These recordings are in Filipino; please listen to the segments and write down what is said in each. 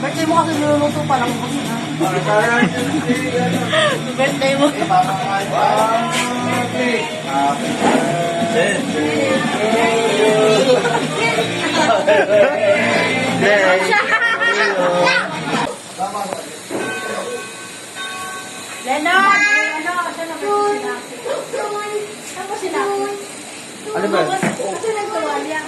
Birthday mo kasi niluluto pa lang ko yun, ha? Birthday mo. Leonard! Saan na ba sila? Saan ba sila? Ano ba? Kasi nagtuwalya.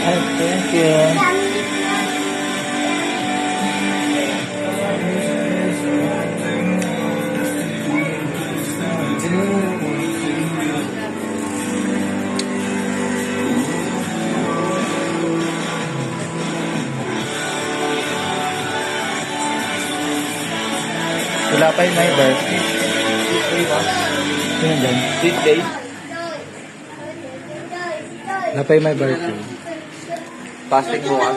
Ay, thank you. Wala pa yung my birthday. Sino dyan? Sweet day. Wala pa yung my birthday. Plastic bukas.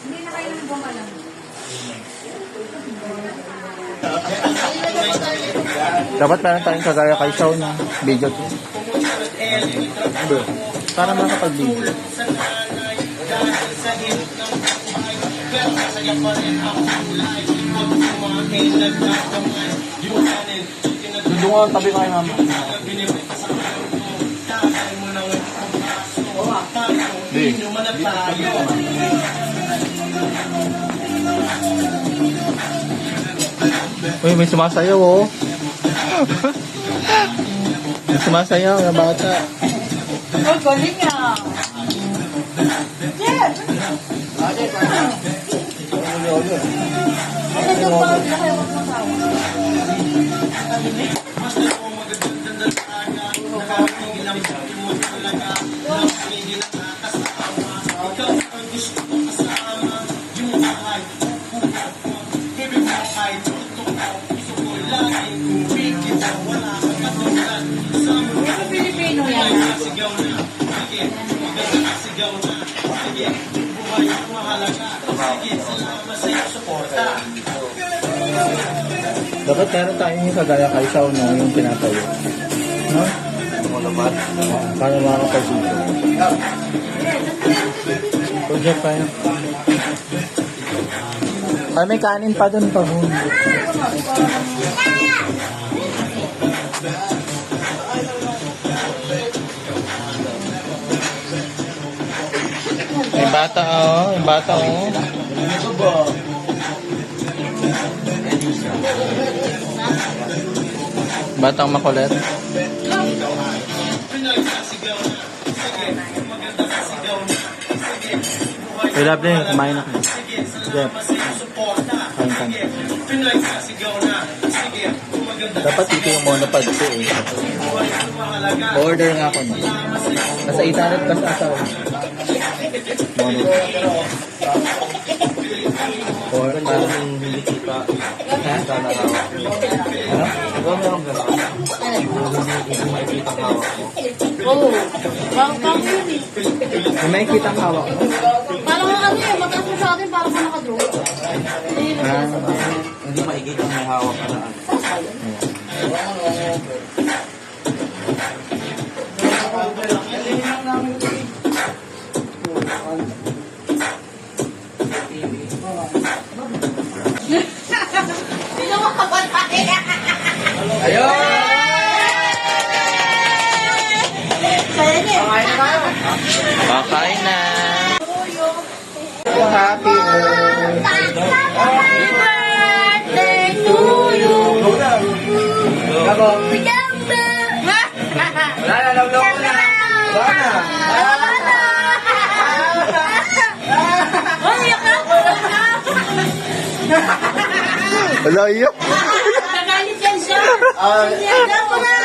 Hindi na kayo nang bumalang. Dapat meron tayong kagaya kay Shaw na video to. Ano? Para makapag-video. Doon nga tabi kay mama. Di. Uy, may sumasayaw oh. May sumasayaw na bata. Oh, galing ah! Jeff! Ano ito pa? Nakaya ko ng tao. Ito Pilipino yan. Dapat meron tayong yung kagaya kay Shaw na yung pinatayo. No? Ano ba? Para makakapag-video. Project pa yun. Ay, may kanin pa dun pa. May bata oh. May bata oh. Batang makulit. Hey, love din. Kumain ako. Jeff. Kain ka. Dapat dito yung monopod ko eh. Order nga ako na. Nasa 800 pa sa asawa. Monopod. Or parang hindi kita. Ha? Sana hawak. Ano? Diba meron gano'n? Hindi makikita ang hawak mo. Oo. Bang yun eh. May makikita ang hawak mo? Parang ano eh, mataas mo sa akin para ka nakadraw. Ah, Hindi makikita ang may hawak ka na. Sino makapatay? Ayun! Saya niya. kakain na. Happy birthday. Happy birthday to you. Ako. Wala na, lawlaw ko na. Wala na. Wala iyak. Nagalit yan siya. Nagalit ako na.